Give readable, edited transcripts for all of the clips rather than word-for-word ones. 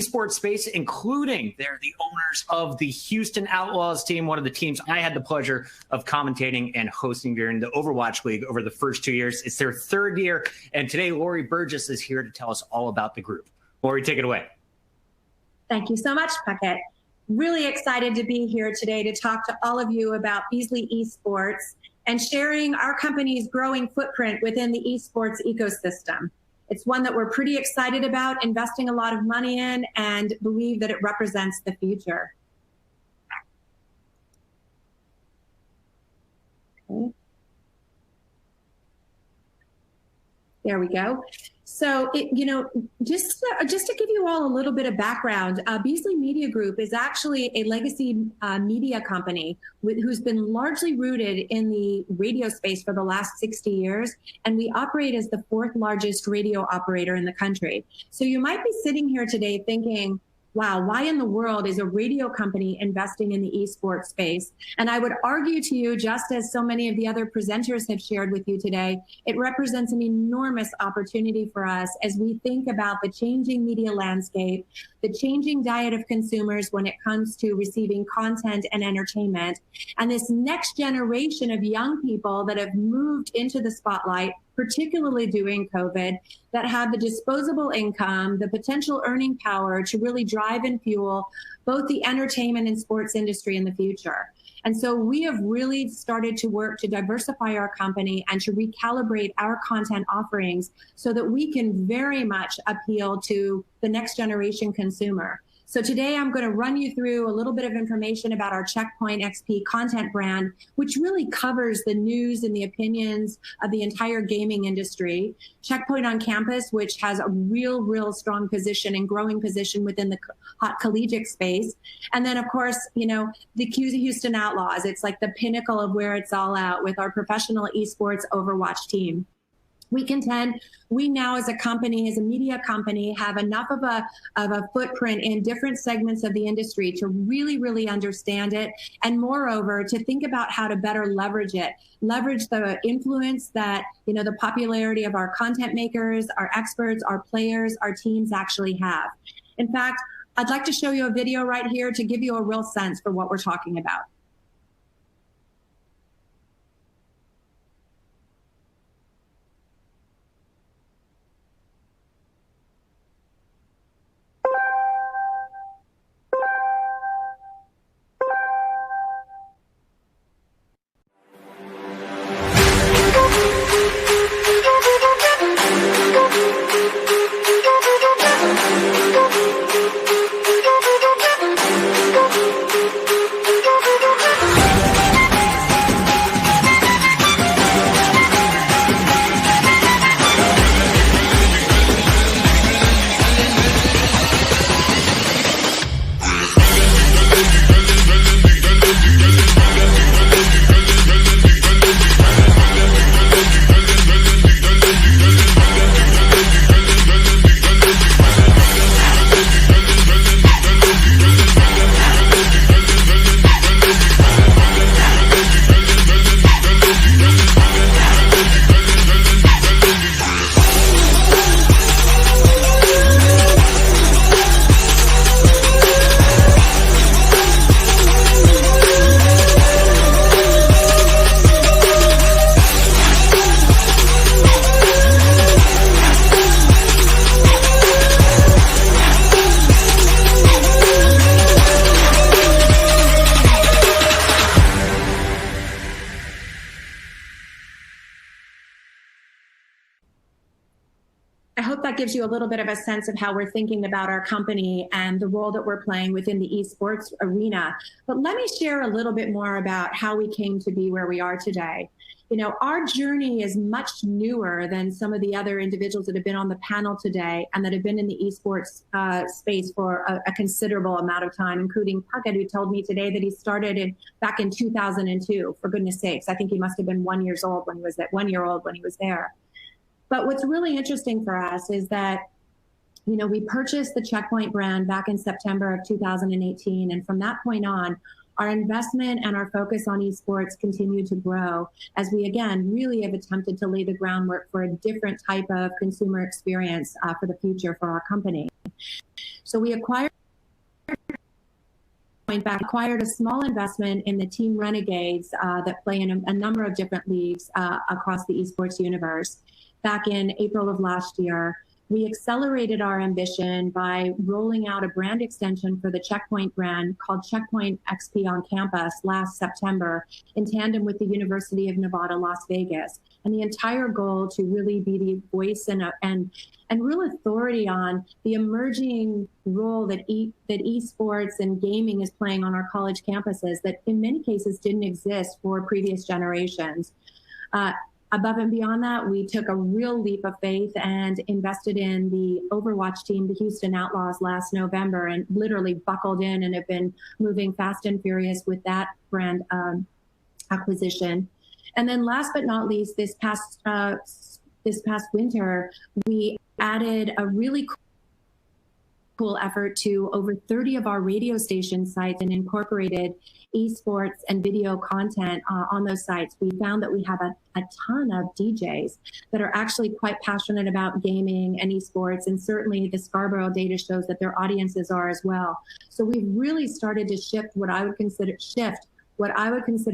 esports space, including they're the owners of the Houston Outlaws team, one of the teams I had the pleasure of commentating and hosting during the Overwatch League over the first 2 years. It's their third year, and today Lori Burgess is here to tell us all about the group. Lori, take it away. Thank you so much, Puckett. Really excited to be here today to talk to all of you about Beasley Esports and sharing our company's growing footprint within the esports ecosystem. It's one that we're pretty excited about, investing a lot of money in, and believe that it represents the future. Okay. There we go. So, just to give you all a little bit of background, Beasley Media Group is actually a legacy media company who's been largely rooted in the radio space for the last 60 years, and we operate as the fourth largest radio operator in the country. So you might be sitting here today thinking, wow, why in the world is a radio company investing in the esports space? And I would argue to you, just as so many of the other presenters have shared with you today, it represents an enormous opportunity for us as we think about the changing media landscape, the changing diet of consumers when it comes to receiving content and entertainment, and this next generation of young people that have moved into the spotlight, particularly during COVID, that have the disposable income, the potential earning power to really drive and fuel both the entertainment and sports industry in the future. And so we have really started to work to diversify our company and to recalibrate our content offerings so that we can very much appeal to the next generation consumer. So today I'm going to run you through a little bit of information about our Checkpoint XP content brand, which really covers the news and the opinions of the entire gaming industry. Checkpoint on Campus, which has a real strong position and growing position within the hot collegiate space. And then, of course, the Houston Outlaws. It's like the pinnacle of where it's all at with our professional esports Overwatch team. We contend we now as a company, as a media company, have enough of a footprint in different segments of the industry to really understand it. And moreover, to think about how to better leverage it, leverage the influence that, the popularity of our content makers, our experts, our players, our teams actually have. In fact, I'd like to show you a video right here to give you a real sense for what we're talking about. I hope that gives you a little bit of a sense of how we're thinking about our company and the role that we're playing within the esports arena. But let me share a little bit more about how we came to be where we are today. Our journey is much newer than some of the other individuals that have been on the panel today and that have been in the esports space for a considerable amount of time, including Puckett, who told me today that he started back in 2002. For goodness sakes, I think he must have been 1 year old when he was there. But what's really interesting for us is that, we purchased the Checkpoint brand back in September of 2018. And from that point on, our investment and our focus on esports continue to grow as we, again, really have attempted to lay the groundwork for a different type of consumer experience for the future for our company. So we acquired a small investment in the team Renegades that play in a number of different leagues across the esports universe. Back in April of last year, we accelerated our ambition by rolling out a brand extension for the Checkpoint brand called Checkpoint XP on Campus last September in tandem with the University of Nevada, Las Vegas. And the entire goal to really be the voice and real authority on the emerging role that esports and gaming is playing on our college campuses that in many cases didn't exist for previous generations. Above and beyond that, we took a real leap of faith and invested in the Overwatch team, the Houston Outlaws, last November, and literally buckled in and have been moving fast and furious with that brand acquisition. And then last but not least, this past winter, we added a really cool effort to over 30 of our radio station sites and incorporated esports and video content on those sites. We found that we have a ton of DJs that are actually quite passionate about gaming and esports, and certainly the Scarborough data shows that their audiences are as well. So we've really started to shift what I would consider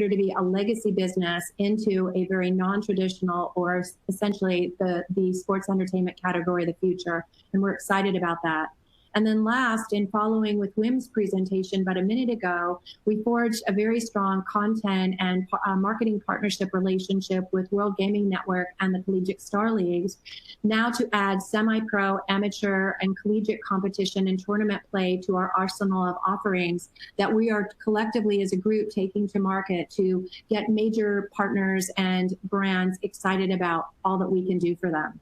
to be a legacy business into a very non-traditional, or essentially the sports entertainment category of the future. And we're excited about that. And then last, in following with Wim's presentation but a minute ago, we forged a very strong content and marketing partnership relationship with World Gaming Network and the Collegiate Star Leagues, now to add semi-pro, amateur, and collegiate competition and tournament play to our arsenal of offerings that we are collectively as a group taking to market to get major partners and brands excited about all that we can do for them.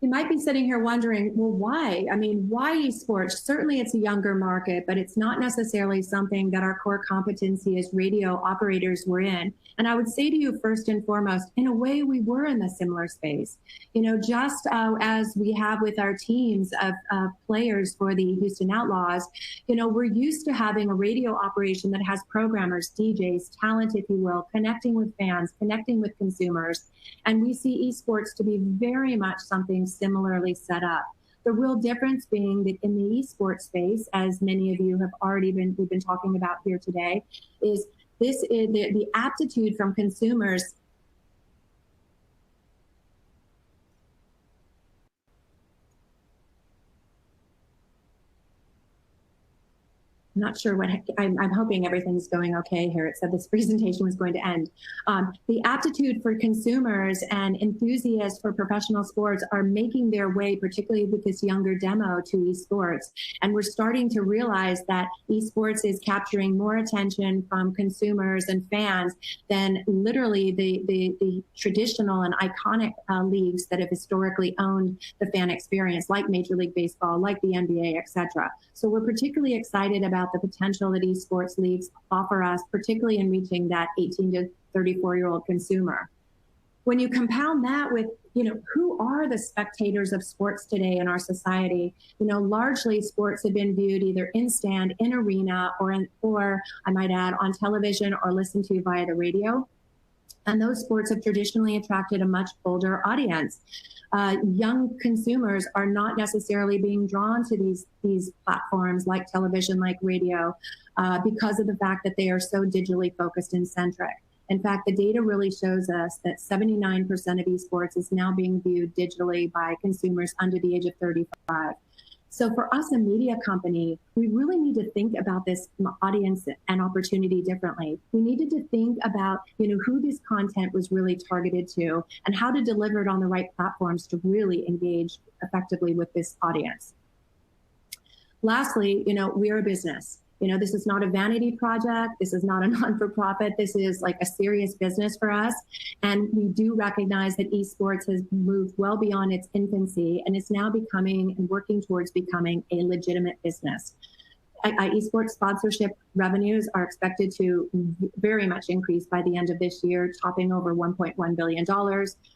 You might be sitting here wondering, well, why? I mean, why esports? Certainly it's a younger market, but it's not necessarily something that our core competency as radio operators were in. And I would say to you, first and foremost, in a way, we were in the similar space. You know, just as we have with our teams of players for the Houston Outlaws, you know, we're used to having a radio operation that has programmers, DJs, talent, if you will, connecting with fans, connecting with consumers. And we see esports to be very much something similarly set up. The real difference being that in the esports space, as many of you have already we've been talking about here today, is the aptitude from consumers. I'm not sure what, I'm hoping everything's going okay here. It said this presentation was going to end. The aptitude for consumers and enthusiasts for professional sports are making their way, particularly with this younger demo, to esports. And we're starting to realize that esports is capturing more attention from consumers and fans than literally the traditional and iconic leagues that have historically owned the fan experience, like Major League Baseball, like the NBA, etc. So we're particularly excited about the potential that esports leagues offer us, particularly in reaching that 18 to 34-year-old consumer. When you compound that with, you know, who are the spectators of sports today in our society? You know, largely sports have been viewed either in stand, in arena, or I might add on television or listened to via the radio. And those sports have traditionally attracted a much older audience. Young consumers are not necessarily being drawn to these platforms like television, like radio, because of the fact that they are so digitally focused and centric. In fact, the data really shows us that 79% of esports is now being viewed digitally by consumers under the age of 35. So for us, a media company, we really need to think about this audience and opportunity differently. We needed to think about, you know, who this content was really targeted to and how to deliver it on the right platforms to really engage effectively with this audience. Lastly, you know, we're a business. You know, this is not a vanity project. This is not a non-for-profit. This is like a serious business for us. And we do recognize that esports has moved well beyond its infancy and is now becoming and working towards becoming a legitimate business. Esports sponsorship revenues are expected to very much increase by the end of this year, topping over $1.1 billion.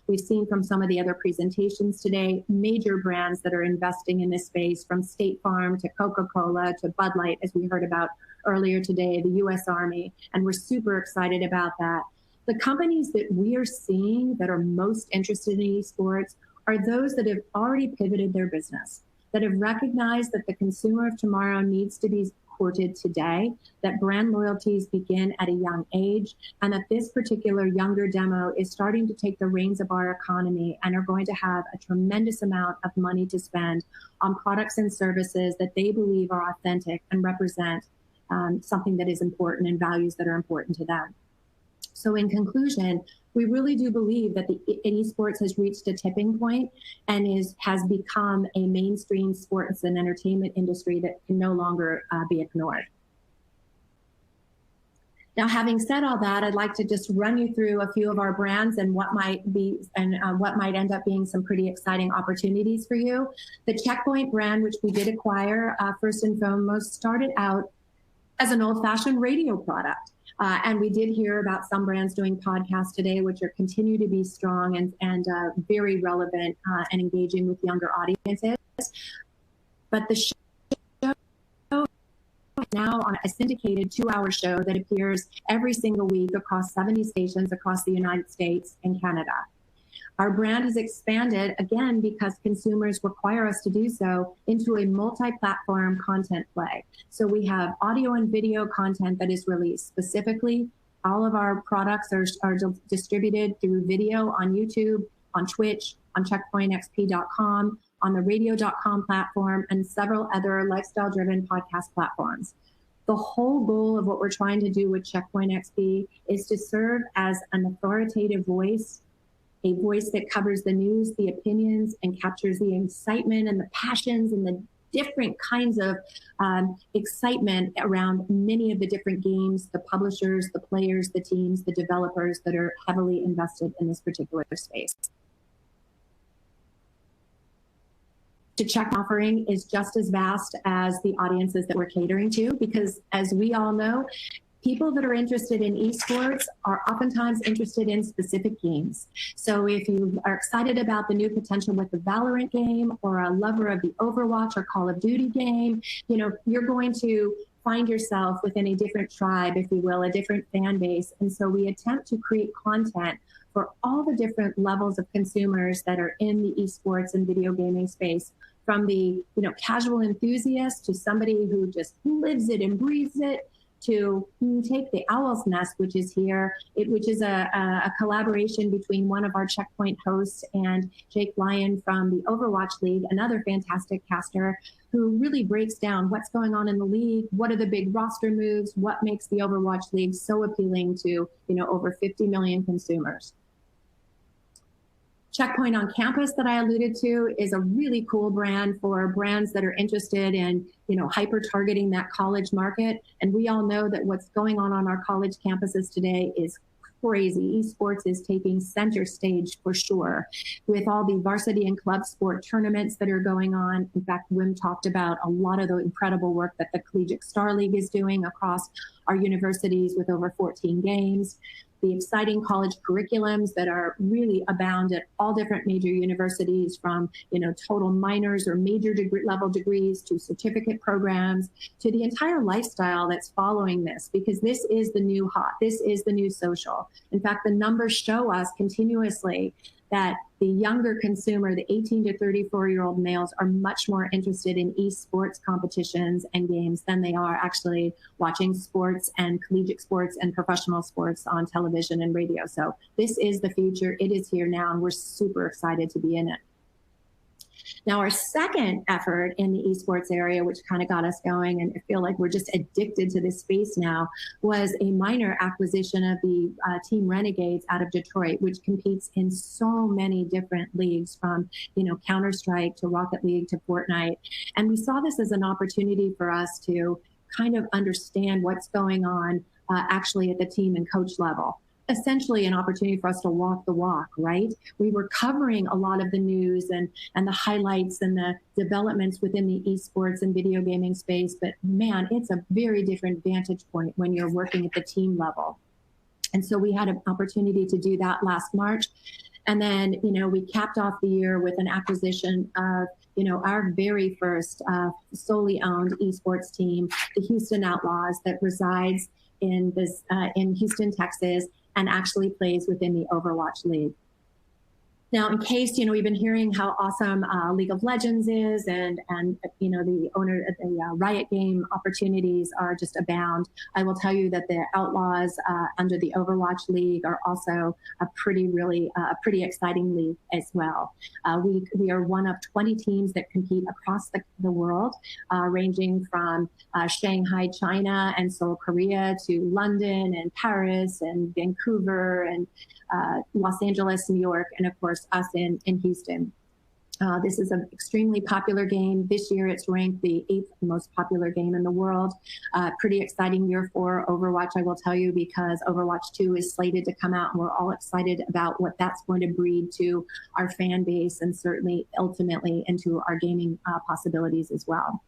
We've seen from some of the other presentations today, major brands that are investing in this space, from State Farm to Coca-Cola to Bud Light, as we heard about earlier today, the US Army, and we're super excited about that. The companies that we are seeing that are most interested in esports are those that have already pivoted their business, that have recognized that the consumer of tomorrow needs to be courted today, that brand loyalties begin at a young age, and that this particular younger demo is starting to take the reins of our economy and are going to have a tremendous amount of money to spend on products and services that they believe are authentic and represent something that is important and values that are important to them. So in conclusion, we really do believe that esports has reached a tipping point and has become a mainstream sports and entertainment industry that can no longer be ignored. Now, having said all that, I'd like to just run you through a few of our brands and what might be and what might end up being some pretty exciting opportunities for you. The Checkpoint brand, which we did acquire, first and foremost, started out as an old-fashioned radio product. And we did hear about some brands doing podcasts today, which are continue to be strong and very relevant and engaging with younger audiences. But the show is now on a syndicated 2-hour show that appears every single week across 70 stations across the United States and Canada. Our brand has expanded, again, because consumers require us to do so, into a multi-platform content play. So we have audio and video content that is released specifically. All of our products are distributed through video on YouTube, on Twitch, on checkpointxp.com, on the radio.com platform, and several other lifestyle-driven podcast platforms. The whole goal of what we're trying to do with Checkpoint XP is to serve as an authoritative voice, a voice that covers the news, the opinions, and captures the excitement and the passions and the different kinds of excitement around many of the different games, the publishers, the players, the teams, the developers that are heavily invested in this particular space. The Check offering is just as vast as the audiences that we're catering to, because as we all know, people that are interested in esports are oftentimes interested in specific games. So if you are excited about the new potential with the Valorant game, or a lover of the Overwatch or Call of Duty game, you know, you're going to find yourself within a different tribe, if you will, a different fan base. And so we attempt to create content for all the different levels of consumers that are in the esports and video gaming space, from the casual enthusiast to somebody who just lives it and breathes it, to take the Owl's Nest, which is here, which is a collaboration between one of our Checkpoint hosts and Jake Lyon from the Overwatch League, another fantastic caster who really breaks down what's going on in the league, what are the big roster moves, what makes the Overwatch League so appealing to over 50 million consumers. Checkpoint on Campus that I alluded to is a really cool brand for brands that are interested in, hyper targeting that college market. And we all know that what's going on our college campuses today is crazy. Esports is taking center stage for sure, with all the varsity and club sport tournaments that are going on. In fact, Wim talked about a lot of the incredible work that the Collegiate Star League is doing across our universities with over 14 games. The exciting college curriculums that are really abound at all different major universities, from total minors or major level degrees to certificate programs, to the entire lifestyle that's following this, because this is the new hot, this is the new social. In fact, the numbers show us continuously that the younger consumer, the 18 to 34-year-old males, are much more interested in esports competitions and games than they are actually watching sports and collegiate sports and professional sports on television and radio. So this is the future. It is here now, and we're super excited to be in it. Now, our second effort in the esports area, which kind of got us going, and I feel like we're just addicted to this space now, was a minor acquisition of the team Renegades out of Detroit, which competes in so many different leagues, from Counter-Strike to Rocket League to Fortnite. And we saw this as an opportunity for us to kind of understand what's going on actually at the team and coach level. Essentially an opportunity for us to walk the walk, right? We were covering a lot of the news and the highlights and the developments within the esports and video gaming space, but man, it's a very different vantage point when you're working at the team level. And so we had an opportunity to do that last March. And then, we capped off the year with an acquisition of, our very first solely owned esports team, the Houston Outlaws, that resides in Houston, Texas, and actually plays within the Overwatch League. Now, in case, we've been hearing how awesome League of Legends is, and the owner of the Riot game opportunities are just abound. I will tell you that the Outlaws under the Overwatch League are also a pretty exciting league as well. We are one of 20 teams that compete across the world, ranging from Shanghai, China, and Seoul, Korea, to London and Paris and Vancouver and Los Angeles, New York, and of course us in Houston. This is an extremely popular game. This year it's ranked the 8th most popular game in the world. Pretty exciting year for Overwatch, I will tell you, because Overwatch 2 is slated to come out, and we're all excited about what that's going to breed to our fan base, and certainly ultimately into our gaming possibilities as well.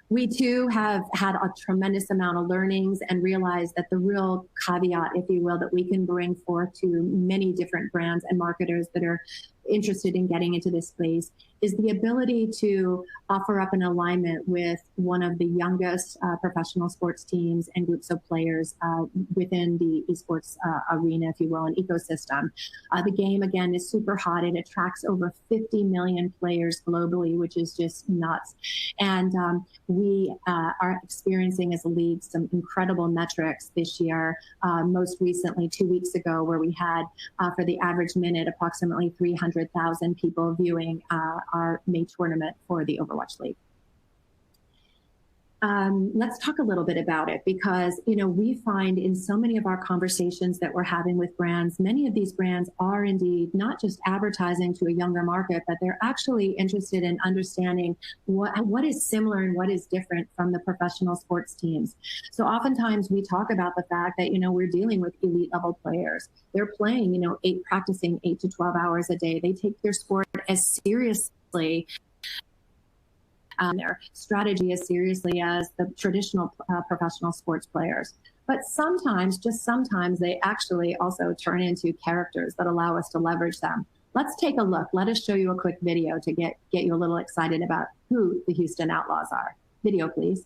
We too have had a tremendous amount of learnings and realized that the real caveat, if you will, that we can bring forth to many different brands and marketers that are interested in getting into this space is the ability to offer up an alignment with one of the youngest professional sports teams and groups of players within the esports arena, if you will, an ecosystem. The game, again, is super hot. It attracts over 50 million players globally, which is just nuts. And we are experiencing as a league some incredible metrics this year, most recently 2 weeks ago, where we had, for the average minute, approximately 300,000 people viewing our May tournament for the Overwatch League. Let's talk a little bit about it, because we find in so many of our conversations that we're having with brands, many of these brands are indeed not just advertising to a younger market, but they're actually interested in understanding what is similar and what is different from the professional sports teams. So oftentimes we talk about the fact that we're dealing with elite level players. They're playing practicing 8 to 12 hours a day. They take their sport as seriously, their strategy as seriously as the traditional professional sports players. But sometimes, just sometimes, they actually also turn into characters that allow us to leverage them. Let's take a look. Let us show you a quick video to get you a little excited about who the Houston Outlaws are. Video, please.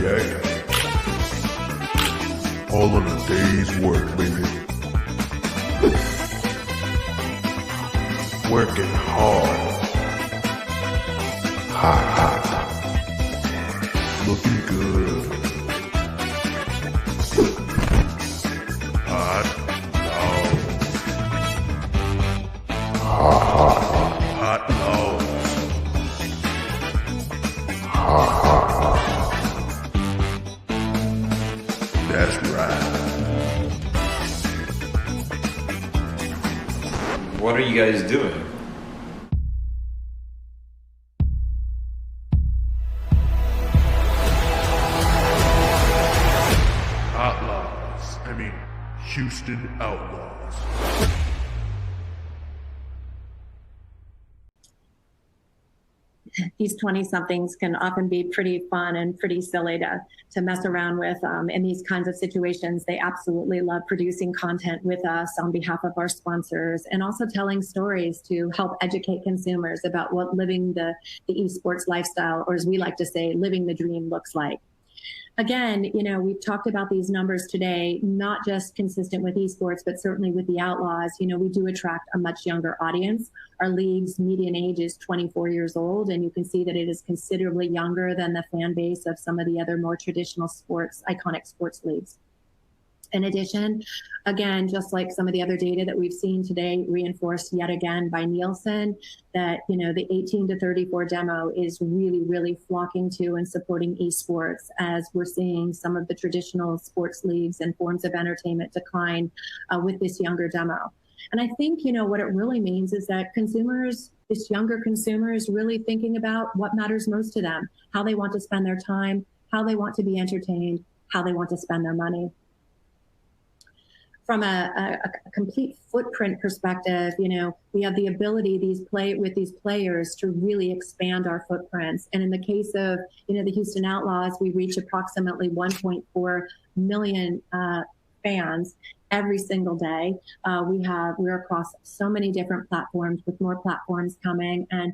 Yeah. All of the day's work, baby. Working hard. Hot. Looking good. Hot lows. That's right. What are you guys doing? Houston Outlaws. These 20-somethings can often be pretty fun and pretty silly to mess around with in these kinds of situations. They absolutely love producing content with us on behalf of our sponsors, and also telling stories to help educate consumers about what living the esports lifestyle, or as we like to say, living the dream, looks like. Again, we've talked about these numbers today, not just consistent with esports, but certainly with the Outlaws. We do attract a much younger audience. Our league's median age is 24 years old, and you can see that it is considerably younger than the fan base of some of the other more traditional iconic sports leagues. In addition, again, just like some of the other data that we've seen today, reinforced yet again by Nielsen, that the 18 to 34 demo is really, really flocking to and supporting esports, as we're seeing some of the traditional sports leagues and forms of entertainment decline with this younger demo. And I think what it really means is that this younger consumer is really thinking about what matters most to them, how they want to spend their time, how they want to be entertained, how they want to spend their money. From a complete footprint perspective, we have the ability with these players to really expand our footprints. And in the case of, the Houston Outlaws, we reach approximately 1.4 million fans every single day. We're across so many different platforms, with more platforms coming. And,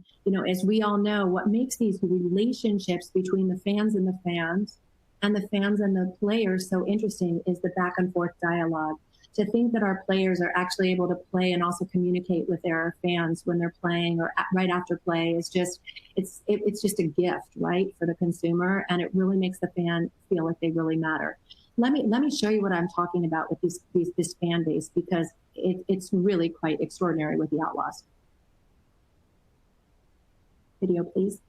as we all know, what makes these relationships between the fans and the fans and the fans and the players so interesting is the back and forth dialogue. To think that our players are actually able to play and also communicate with their fans when they're playing or right after play is just, it's just a gift, right, for the consumer, and it really makes the fan feel like they really matter. Let me show you what I'm talking about with this fan base, because it's really quite extraordinary with the Outlaws. Video, please.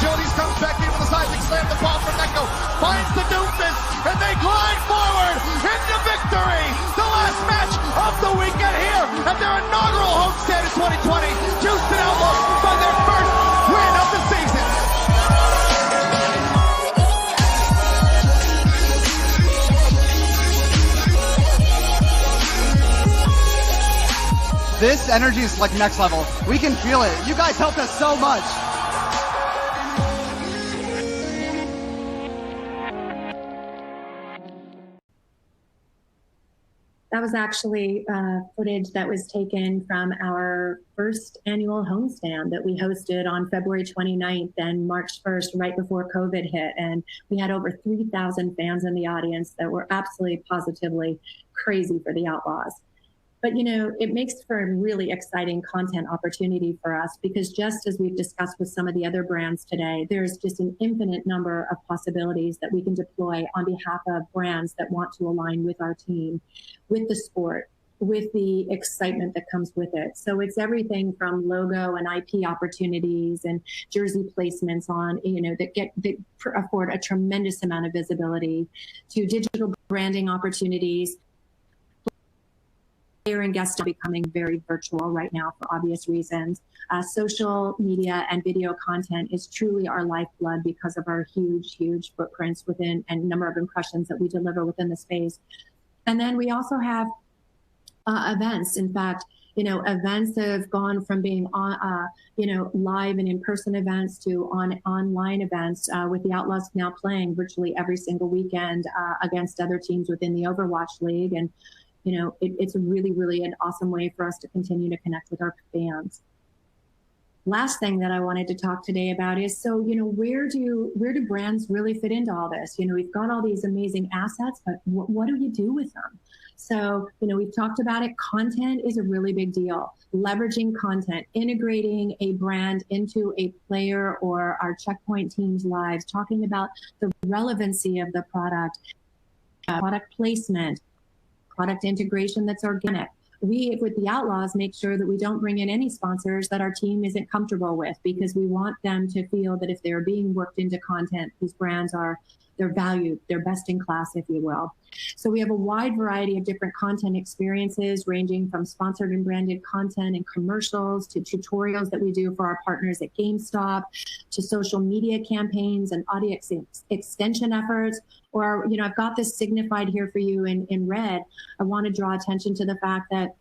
Jones comes back in with a seismic slam, the ball from Neko finds the doofus, and they glide forward into victory. The last match of the weekend here at their inaugural homestand in 2020. Houston Outlaws by their first win of the season. This energy is like next level. We can feel it. You guys helped us so much. That was actually footage that was taken from our first annual homestand that we hosted on February 29th and March 1st, right before COVID hit. And we had over 3,000 fans in the audience that were absolutely positively crazy for the Outlaws. But, it makes for a really exciting content opportunity for us, because just as we've discussed with some of the other brands today, there's just an infinite number of possibilities that we can deploy on behalf of brands that want to align with our team, with the sport, with the excitement that comes with it. So it's everything from logo and IP opportunities and jersey placements on, that afford a tremendous amount of visibility, to digital branding opportunities. Player and guests are becoming very virtual right now for obvious reasons. Social media and video content is truly our lifeblood because of our huge footprints within and number of impressions that we deliver within the space. And then we also have events. In fact, events have gone from being on, live and in-person events to online events, with the Outlaws now playing virtually every single weekend against other teams within the Overwatch League. And it's a really, really an awesome way for us to continue to connect with our fans. Last thing that I wanted to talk today about is, where do brands really fit into all this? We've got all these amazing assets, but what do you do with them? So, we've talked about it. Content is a really big deal. Leveraging content, integrating a brand into a player or our Checkpoint team's lives, talking about the relevancy of the product placement, product integration that's organic. We, with the Outlaws, make sure that we don't bring in any sponsors that our team isn't comfortable with, because we want them to feel that if they're being worked into content, these brands they're valued, they're best in class, if you will. So we have a wide variety of different content experiences, ranging from sponsored and branded content and commercials to tutorials that we do for our partners at GameStop, to social media campaigns and audience extension efforts. Or, I've got this signified here for you in red. I want to draw attention to the fact that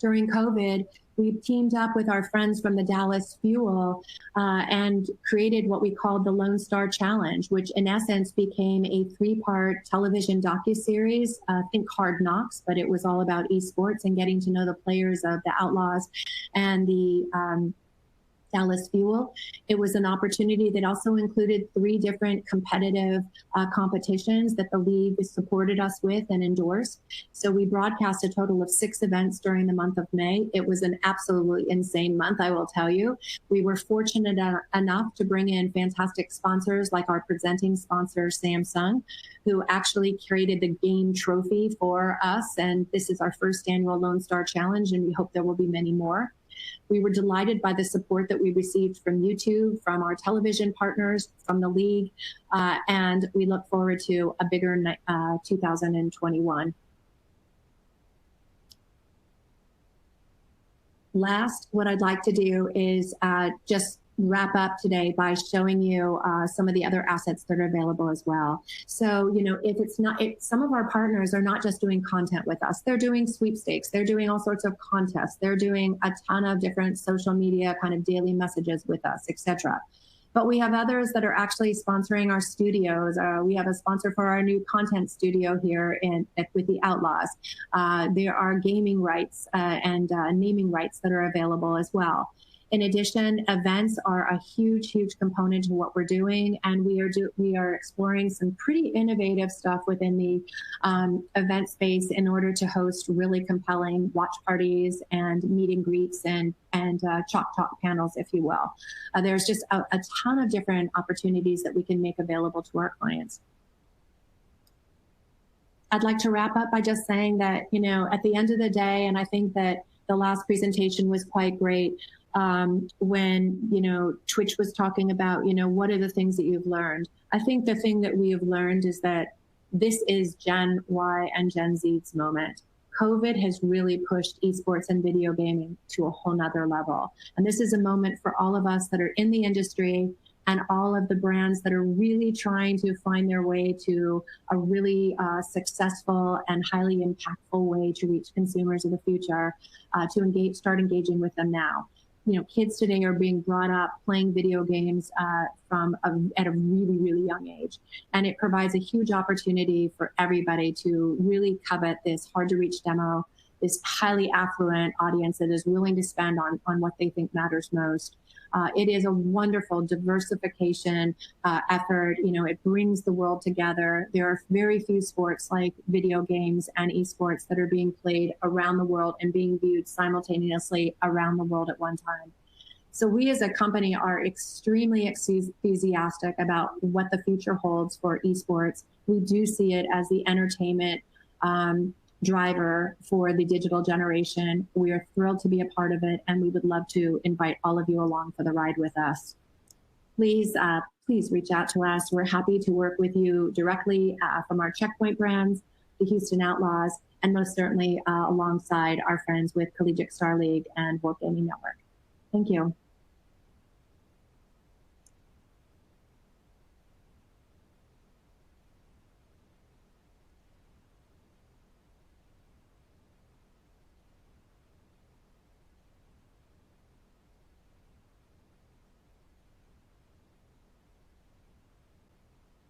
during COVID, we teamed up with our friends from the Dallas Fuel and created what we called the Lone Star Challenge, which in essence became a 3-part television docuseries, think Hard Knocks, but it was all about esports and getting to know the players of the Outlaws and the Dallas Fuel. It was an opportunity that also included 3 different competitive competitions that the league supported us with and endorsed. So we broadcast a total of 6 events during the month of May. It was an absolutely insane month, I will tell you. We were fortunate enough to bring in fantastic sponsors like our presenting sponsor, Samsung, who actually created the game trophy for us. And this is our first annual Lone Star Challenge, and we hope there will be many more. We were delighted by the support that we received from YouTube, from our television partners, from the league, and we look forward to a bigger 2021. Last, what I'd like to do is just wrap up today by showing you some of the other assets that are available as well. So, if some of our partners are not just doing content with us, they're doing sweepstakes, they're doing all sorts of contests, they're doing a ton of different social media kind of daily messages with us, etc. But we have others that are actually sponsoring our studios. We have a sponsor for our new content studio here with the Outlaws. There are gaming rights and naming rights that are available as well. In addition, events are a huge, huge component to what we're doing, and we are exploring some pretty innovative stuff within the event space in order to host really compelling watch parties and meet and greets and chalk talk panels, if you will. There's just a ton of different opportunities that we can make available to our clients. I'd like to wrap up by just saying that, at the end of the day, and I think that the last presentation was quite great, when, Twitch was talking about, what are the things that you've learned? I think the thing that we have learned is that this is Gen Y and Gen Z's moment. COVID has really pushed esports and video gaming to a whole nother level. And this is a moment for all of us that are in the industry and all of the brands that are really trying to find their way to a really successful and highly impactful way to reach consumers of the future, to start engaging with them now. Kids today are being brought up playing video games at a really, really young age. And it provides a huge opportunity for everybody to really covet this hard to reach demo, this highly affluent audience that is willing to spend on what they think matters most. It is a wonderful diversification effort. It brings the world together. There are very few sports like video games and esports that are being played around the world and being viewed simultaneously around the world at one time. So we as a company are extremely enthusiastic about what the future holds for esports. We do see it as the entertainment driver for the digital generation. We are thrilled to be a part of it, and we would love to invite all of you along for the ride with us. Please reach out to us. We're happy to work with you directly from our Checkpoint brands, the Houston Outlaws, and most certainly alongside our friends with Collegiate Star League and World Gaming Network. Thank you.